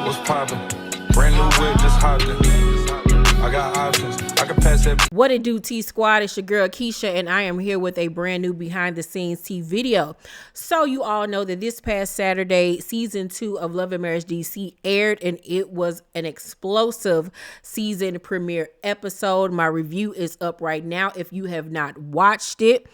What's poppin'? Brand new whip, just hopped in. I got options. I can pass that. What it do, T Squad? It's your girl Keisha, and I am here with a brand new behind the scenes T video. So you all know that this past Saturday, season 2 of Love and Marriage DC aired, and it was an explosive season premiere episode. My review is up right now if you have not watched it.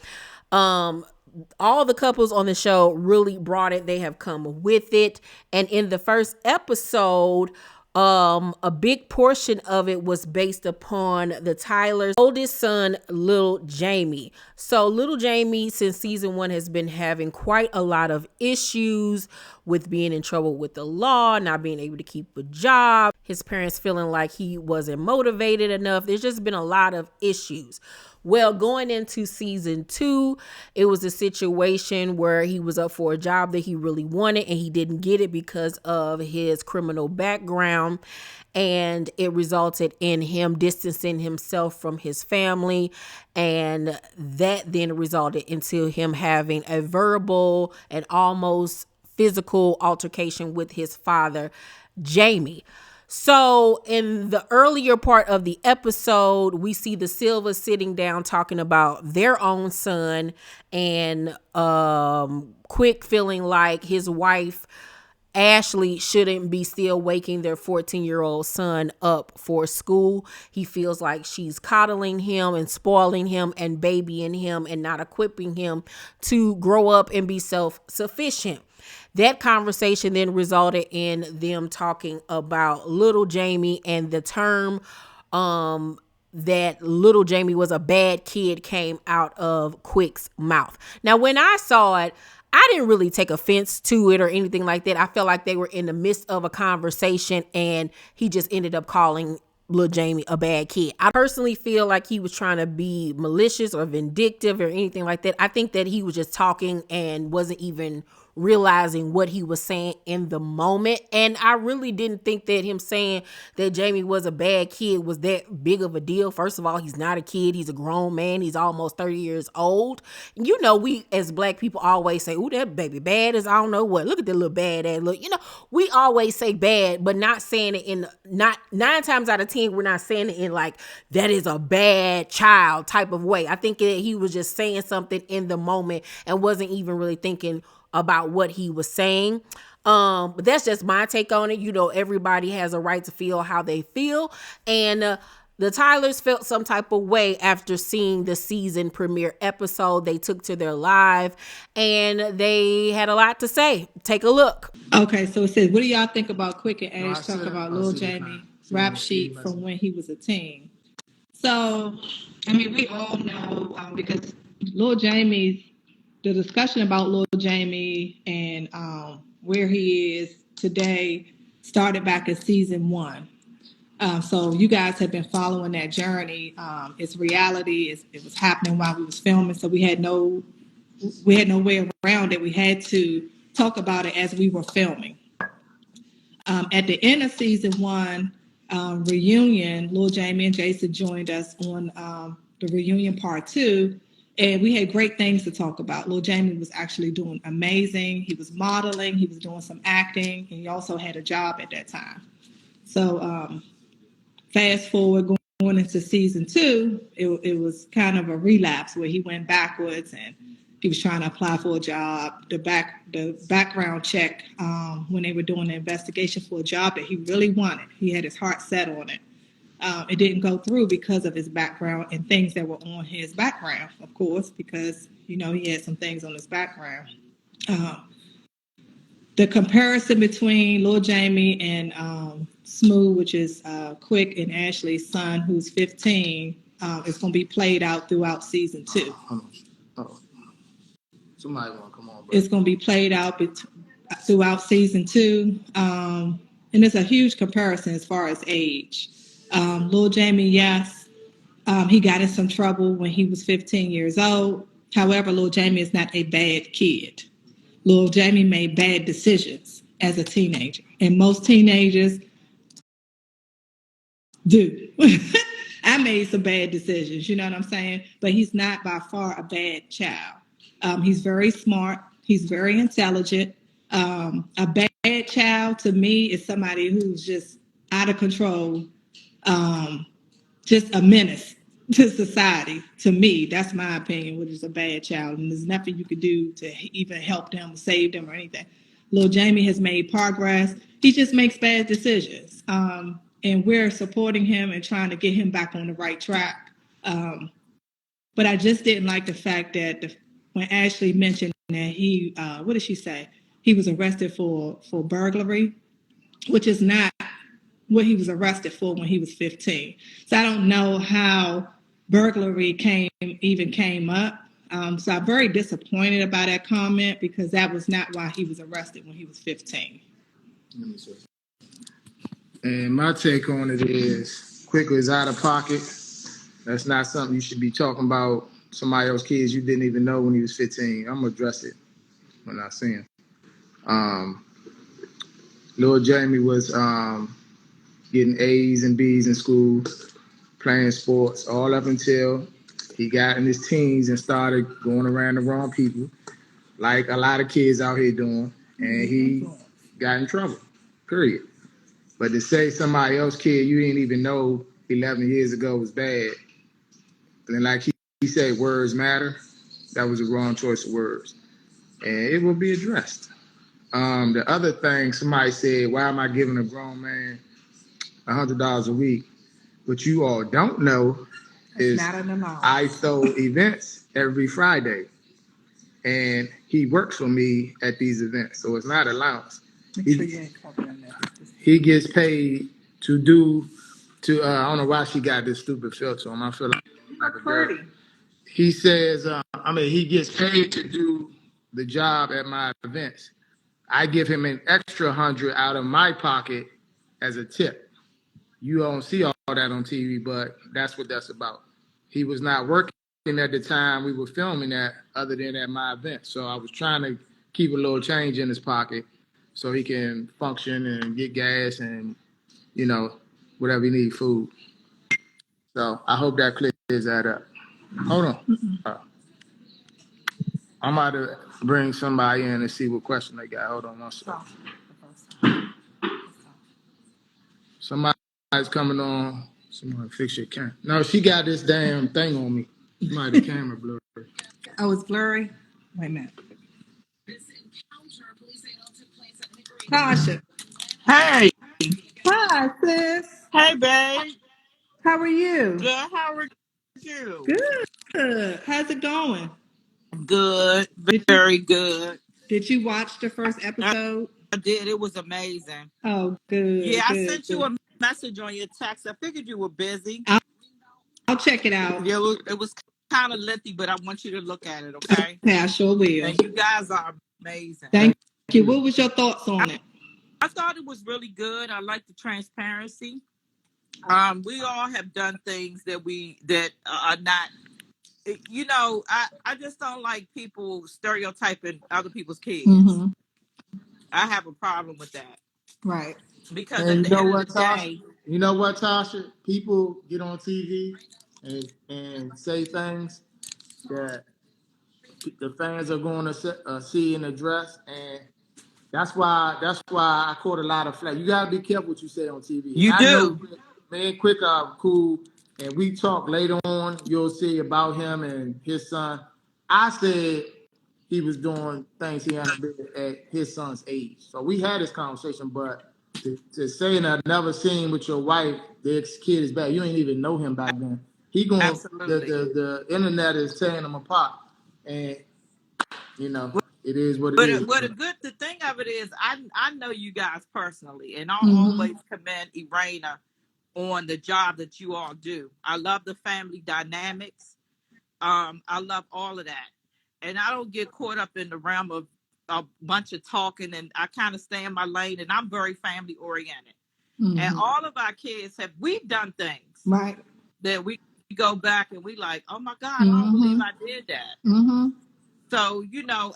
All the couples on the show really brought it. They have come with it. And in the first episode, a big portion of it was based upon the Tyler's oldest son, little Jamie. So little Jamie, since season 1, has been having quite a lot of issues with being in trouble with the law, not being able to keep a job, his parents feeling like he wasn't motivated enough. There's just been a lot of issues. Well, going into season 2, it was a situation where he was up for a job that he really wanted and he didn't get it because of his criminal background. And it resulted in him distancing himself from his family. And that then resulted into him having a verbal and almost physical altercation with his father, Jamie. So in the earlier part of the episode, we see the Silva'S sitting down talking about their own son, and Quick feeling like his wife, Ashley, shouldn't be still waking their 14-year-old son up for school. He feels like she's coddling him and spoiling him and babying him and not equipping him to grow up and be self-sufficient. That conversation then resulted in them talking about little Jamie and the term that little Jamie was a bad kid came out of Quick's mouth. Now, when I saw it, I didn't really take offense to it or anything like that. I felt like they were in the midst of a conversation and he just ended up calling little Jamie a bad kid. I personally feel like he was trying to be malicious or vindictive or anything like that. I think that he was just talking and wasn't even realizing what he was saying in the moment. And I really didn't think that him saying that Jamie was a bad kid was that big of a deal. First of all, he's not a kid. He's a grown man. He's almost 30 years old. And you know, we as black people always say, "Ooh, that baby bad as I don't know what. Look at that little bad ass look." You know, we always say bad, but not saying it in, not 9 times out of 10, we're not saying it in like that is a bad child type of way. I think that he was just saying something in the moment and wasn't even really thinking about what he was saying. But that's just my take on it. You know, everybody has a right to feel how they feel. And the Tylers felt some type of way after seeing the season premiere episode. They took to their live and they had a lot to say. Take a look. Okay, so it says, what do y'all think about Quick and Ash talking about Lil Jamie rap sheet from when he was a teen? So, I mean, we all know because Lil Jamie's, the discussion about Lil Jamie and where he is today started back in season 1. So you guys have been following that journey. It's reality. It was happening while we was filming, so we had no way around it. We had to talk about it as we were filming. At the end of season 1 reunion, Lil Jamie and Jason joined us on the reunion part 2. And we had great things to talk about. Lil Jamie was actually doing amazing. He was modeling. He was doing some acting. And he also had a job at that time. So fast forward going into season 2, it was kind of a relapse where he went backwards and he was trying to apply for a job. The background check when they were doing the investigation for a job that he really wanted. He had his heart set on it. It didn't go through because of his background and things that were on his background, of course, because, you know, he had some things on his background. The comparison between Lil Jamie and Smooth, which is Quick and Ashley's son, who's 15, is going to be played out throughout season 2. Somebody going to come on, bro. It's going to be played out throughout season 2. And it's a huge comparison as far as age. Lil Jamie, yes, he got in some trouble when he was 15 years old. However, Lil Jamie is not a bad kid. Lil Jamie made bad decisions as a teenager. And most teenagers do. I made some bad decisions, you know what I'm saying? But he's not by far a bad child. He's very smart. He's very intelligent. A bad child to me is somebody who's just out of control, just a menace to society. To me, that's my opinion, which is a bad child. And there's nothing you could do to even help them, save them, or anything. Little Jamie has made progress. He just makes bad decisions. And we're supporting him and trying to get him back on the right track. But I just didn't like the fact that when Ashley mentioned that he, what did she say? He was arrested for burglary, which is not what he was arrested for when he was 15. So I don't know how burglary came up. So I'm very disappointed about that comment because that was not why he was arrested when he was 15. And my take on it is Quick is out of pocket. That's not something you should be talking about somebody else's kids you didn't even know when he was 15. I'm gonna address it when I see him. Lil Jamie was getting A's and B's in school, playing sports, all up until he got in his teens and started going around the wrong people, like a lot of kids out here doing, and he got in trouble, period. But to say somebody else's kid you didn't even know 11 years ago was bad, and like he said, words matter, that was a wrong choice of words. And it will be addressed. The other thing, somebody said, why am I giving a grown man $100 a week? What you all don't know is I throw events every Friday, and he works for me at these events, so it's not allowance. He gets paid to do I don't know why she got this stupid filter on. I feel like a girl. He says, he gets paid to do the job at my events. I give him an extra 100 out of my pocket as a tip. You don't see all that on TV, but that's what that's about. He was not working at the time we were filming that, other than at my event. So I was trying to keep a little change in his pocket so he can function and get gas and, whatever he need, food. So I hope that clears that up. Hold on. I'm about to bring somebody in and see what question they got. Hold on one second. Somebody's coming on. Somebody fix your camera. No, she got this damn thing on me. Somebody the camera blurry. Oh, it's blurry? Wait a minute. Tasha. Hey. Hi, sis. Hey, babe. How are you? Good. How are you? Good. How's it going? Good. Very good. Did you watch the first I episode? did. It was amazing. Oh, good. Yeah, I Good. sent you a message on your text. I figured you were busy. I'll check it out. Yeah, it was kind of lengthy, but I want you to look at it, okay? Yeah, I sure will. And you guys are amazing. Thank you. What was your thoughts on it? I thought it was really good. I like the transparency. We all have done things that are not. I just don't like people stereotyping other people's kids. Mm-hmm. I have a problem with that. Right. Because at the end of the day, you know what, Tasha? People get on TV and say things that the fans are going to see and address, and that's why I caught a lot of flack. You gotta be careful what you say on TV. You I know do. me and Quick are cool, and we talk later on. You'll see about him and his son. I said he was doing things he hadn't been at his son's age. So we had this conversation, but to say in another scene with your wife, the kid is bad. You ain't even know him back then. He going Absolutely. the internet is tearing them apart, and it is what it But is. the thing of it is, I know you guys personally, and I'll Mm-hmm. always commend Erana on the job that you all do. I love the family dynamics. I love all of that, and I don't get caught up in the realm of a bunch of talking, and I kind of stay in my lane, and I'm very family oriented. Mm-hmm. And all of our kids we've done things right that we go back and we like, oh my God, I don't believe I did that. Mm-hmm. So,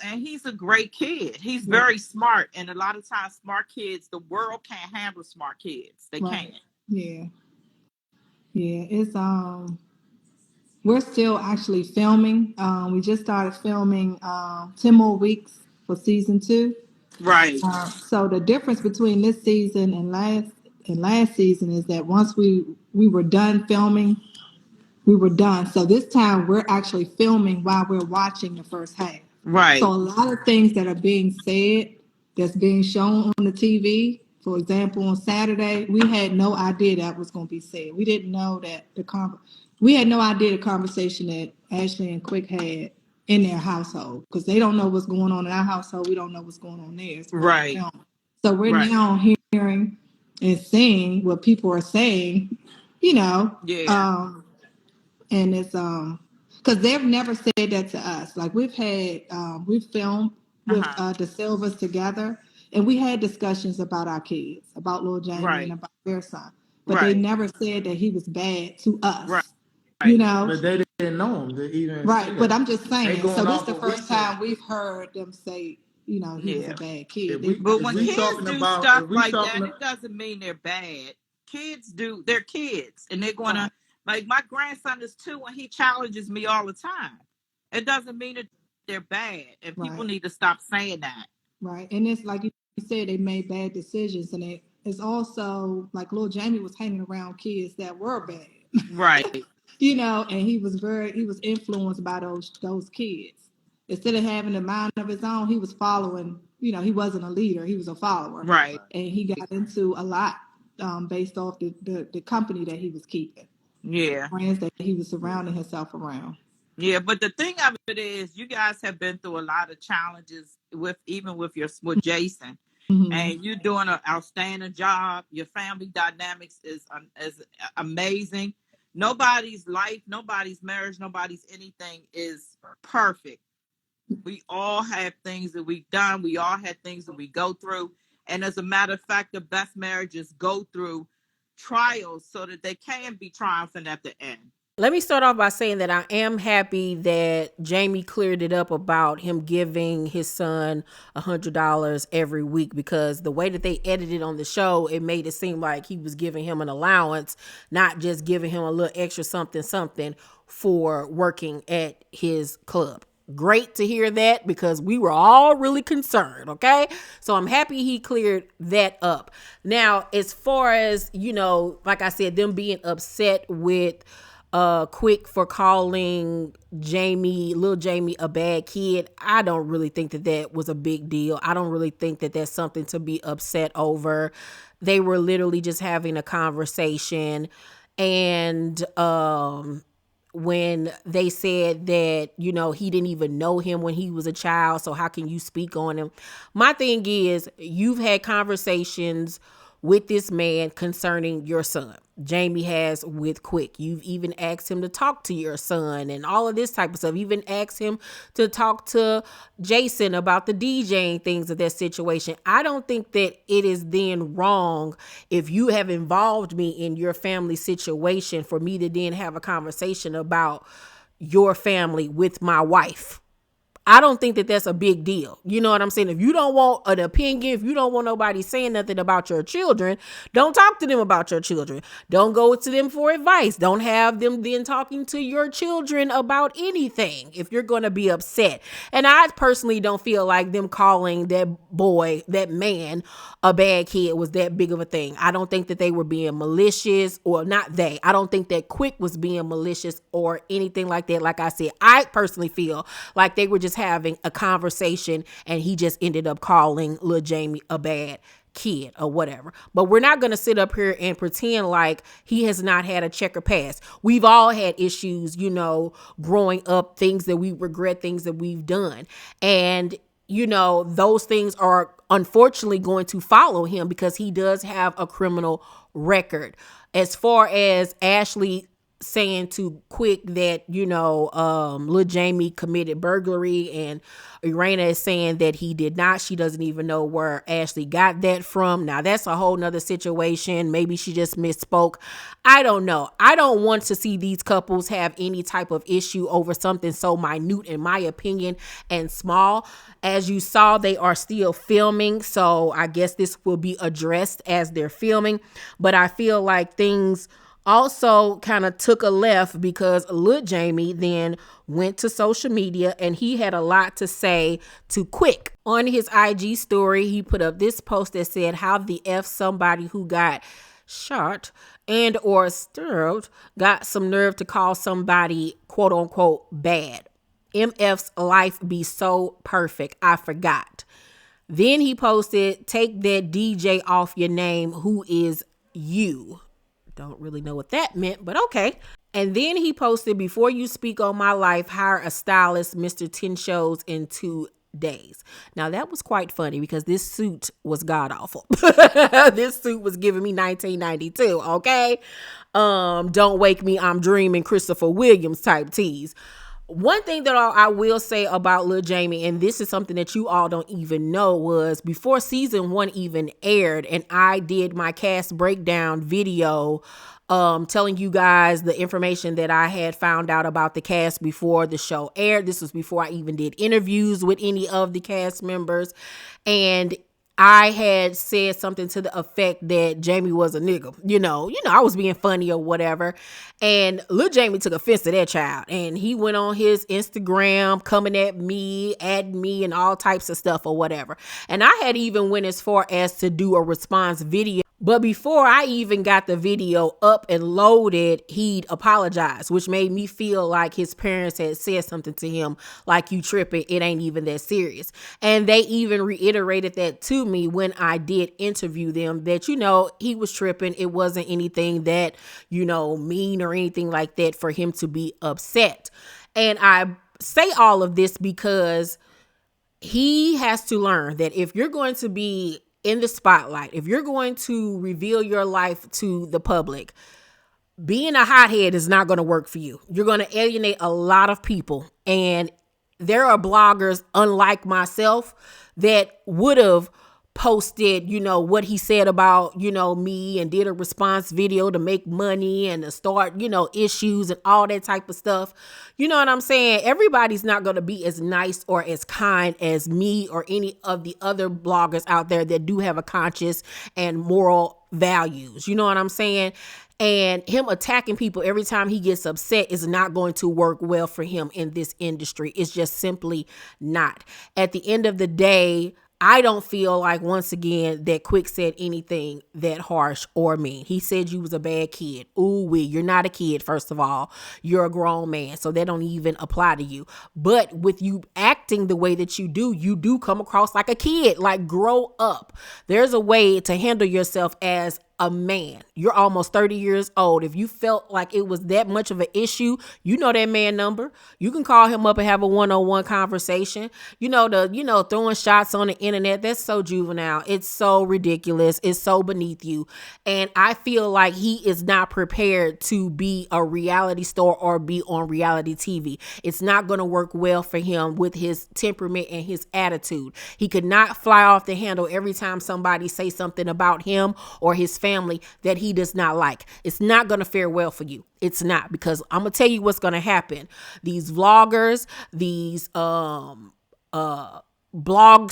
and he's a great kid. He's very smart. And a lot of times smart kids, the world can't handle smart kids. They can't. Yeah. Yeah. It's we're still actually filming. We just started filming 10 more weeks for season 2. Right. So the difference between this season and last season is that once we were done filming, we were done. So this time we're actually filming while we're watching the first half. So Right. a lot of things that are being said, that's being shown on the TV. For example, on Saturday, we had no idea that was going to be said. We didn't know that we had no idea the conversation that Ashley and Quick had in their household, because they don't know what's going on in our household. We don't know what's going on theirs. Right. So we're Right. now hearing and seeing what people are saying, you know, Yeah. and it's because they've never said that to us. Like we've filmed with Uh-huh. the Silvas together, and we had discussions about our kids, about little Jamie and Right. about their son, but they Right. never said that he was bad to Right. us, you Right. know. But they didn't know him to even say Right, but that. I'm just They saying. So going this is off the what we first saying. time we've heard them say, you know, he was a Yeah. bad kid. If They've we But never if when we said kids that. talking do about stuff if we like talking that, it doesn't mean they're bad. Kids do, they're kids. And they're gonna, Right, like, my grandson is 2 and he challenges me all the time. It doesn't mean that they're bad. And people right, need to stop saying that. right. And it's like you said, they made bad decisions, and it's also like little Jamie was hanging around kids that were bad. Right. You know, and he was influenced by those kids. Instead of having a mind of his own, he was following, you know, he wasn't a leader, he was a follower. Right. And he got into a lot based off the company that he was keeping, Yeah. friends that he was surrounding himself around. Yeah. But the thing of it is, you guys have been through a lot of challenges with, even with Jason. Hmm. And you're doing an outstanding job. Your family dynamics is amazing. Nobody's life, nobody's marriage, nobody's anything is perfect. We all have things that we've done. We all had things that we go through. And as a matter of fact, the best marriages go through trials so that they can be triumphant at the end. Let me start off by saying that I am happy that Jamie cleared it up about him giving his son $100 every week, because the way that they edited on the show, it made it seem like he was giving him an allowance, not just giving him a little extra something for working at his club. Great to hear that, because we were all really concerned. Okay. So I'm happy he cleared that up. Now, as far as, you know, like I said, them being upset with Quick for calling little Jamie a bad kid, I don't really think that was a big deal. I don't really think that that's something to be upset over. They were literally just having a conversation, and when they said that, you know, he didn't even know him when he was a child, so how can you speak on him? My thing is, you've had conversations with this man concerning your son. Jamie has with Quick. You've even asked him to talk to your son and all of this type of stuff. You even asked him to talk to Jason about the DJing things of that situation. I don't think that it is then wrong, if you have involved me in your family situation, for me to then have a conversation about your family with my wife. I don't think that that's a big deal. You know what I'm saying? If you don't want an opinion, if you don't want nobody saying nothing about your children, don't talk to them about your children. Don't go to them for advice. Don't have them then talking to your children about anything if you're going to be upset. And I personally don't feel like them calling that man, a bad kid was that big of a thing. I don't think that they were being malicious, or not they. I don't think that Quick was being malicious or anything like that. Like I said, I personally feel like they were just having a conversation, and he just ended up calling Lil Jamie a bad kid or whatever. But we're not going to sit up here and pretend like he has not had a checker past. We've all had issues, you know, growing up, things that we regret, things that we've done. And, you know, those things are unfortunately going to follow him, because he does have a criminal record. As far as Ashley saying to Quick that, you know, Lil Jamie committed burglary, and Erana is saying that he did not. She doesn't even know where Ashley got that from. Now that's a whole nother situation. Maybe she just misspoke. I don't know. I don't want to see these couples have any type of issue over something so minute, in my opinion, and small. As you saw, they are still filming, so I guess this will be addressed as they're filming. But I feel like things also kind of took a left because Lil Jamie then went to social media and he had a lot to say to Quick. On his IG story, he put up this post that said, "How the F somebody who got shot and or stabbed got some nerve to call somebody quote unquote bad. MF's life be so perfect. I forgot." Then he posted, "Take that DJ off your name. Who is you?" Don't really know what that meant, but okay. And then he posted, "Before you speak on my life, hire a stylist, Mr. 10 shows in 2 days." Now that was quite funny because this suit was god awful. This suit was giving me 1992. Okay. Don't wake me, I'm dreaming Christopher Williams type tease. One thing that I will say about Lil Jamie, and this is something that you all don't even know, was before season 1 even aired and I did my cast breakdown video telling you guys the information that I had found out about the cast before the show aired. This was before I even did interviews with any of the cast members. And I had said something to the effect that Jamie was a nigga. You know, I was being funny or whatever. And Lil Jamie took offense to that child. And he went on his Instagram coming at me, and all types of stuff or whatever. And I had even went as far as to do a response video. But before I even got the video up and loaded, he'd apologized, which made me feel like his parents had said something to him like, "You tripping, it ain't even that serious." And they even reiterated that to me when I did interview them, that, he was tripping. It wasn't anything that, mean or anything like that for him to be upset. And I say all of this because he has to learn that if you're going to be in the spotlight, if you're going to reveal your life to the public, being a hothead is not going to work for you. You're going to alienate a lot of people. And there are bloggers, unlike myself, that would have posted, what he said about, me, and did a response video to make money and to start, issues and all that type of stuff. You know what I'm saying? Everybody's not going to be as nice or as kind as me or any of the other bloggers out there that do have a conscience and moral values. You know what I'm saying? And him attacking people every time he gets upset is not going to work well for him in this industry. It's just simply not. At the end of the day, I don't feel like, once again, that Quick said anything that harsh or mean. He said you was a bad kid. You're not a kid, first of all. You're a grown man, so that don't even apply to you. But with you acting the way that you do come across like a kid. Like, grow up. There's a way to handle yourself as a man. You're almost 30 years old. If you felt like it was that much of an issue, you know that man number. You can call him up and have a one-on-one conversation. Throwing shots on the internet, that's so juvenile. It's so ridiculous. It's so beneath you. And I feel like he is not prepared to be a reality star or be on reality TV. It's not going to work well for him with his temperament and his attitude. He could not fly off the handle every time somebody say something about him or his family that he does not like. It's not going to fare well for you. It's not, because I'm going to tell you what's going to happen. These vloggers, these blog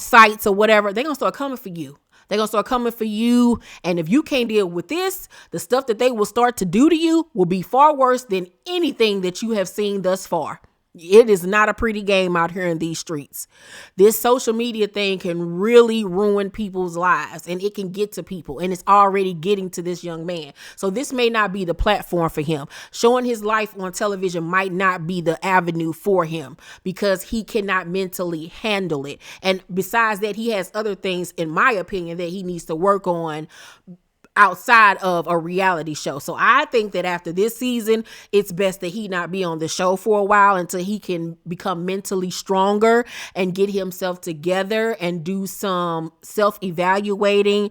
sites or whatever, they're going to start coming for you. They're going to start coming for you. And if you can't deal with this, the stuff that they will start to do to you will be far worse than anything that you have seen thus far. It is not a pretty game out here in these streets. This social media thing can really ruin people's lives, and it can get to people, and it's already getting to this young man. So this may not be the platform for him. Showing his life on television might not be the avenue for him because he cannot mentally handle it. And besides that, he has other things, in my opinion, that he needs to work on outside of a reality show. So I think that after this season, it's best that he not be on the show for a while until he can become mentally stronger and get himself together and do some self-evaluating,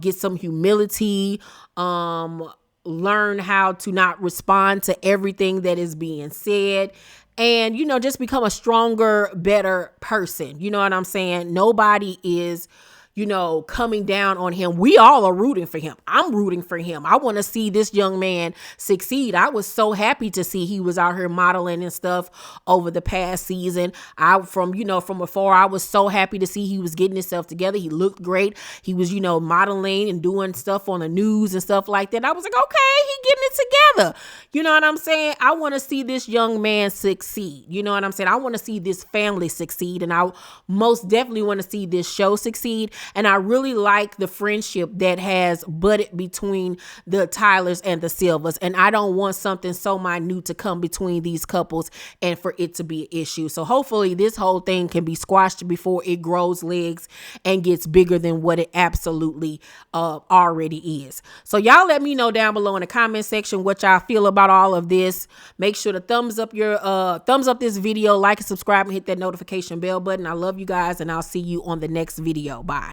get some humility, learn how to not respond to everything that is being said. And, just become a stronger, better person. You know what I'm saying? Nobody is you know, coming down on him. We all are rooting for him. I'm rooting for him. I want to see this young man succeed. I was so happy to see he was out here modeling and stuff over the past season. From afar, I was so happy to see he was getting himself together. He looked great. He was, you know, modeling and doing stuff on the news and stuff like that. I was like, okay, he getting it together. You know what I'm saying? I want to see this young man succeed. You know what I'm saying? I want to see this family succeed. And I most definitely want to see this show succeed. And I really like the friendship that has budded between the Tylers and the Silvas. And I don't want something so minute to come between these couples and for it to be an issue. So hopefully this whole thing can be squashed before it grows legs and gets bigger than what it absolutely already is. So y'all let me know down below in the comment section what y'all feel about all of this. Make sure to thumbs up this video, like and subscribe, and hit that notification bell button. I love you guys, and I'll see you on the next video. Bye.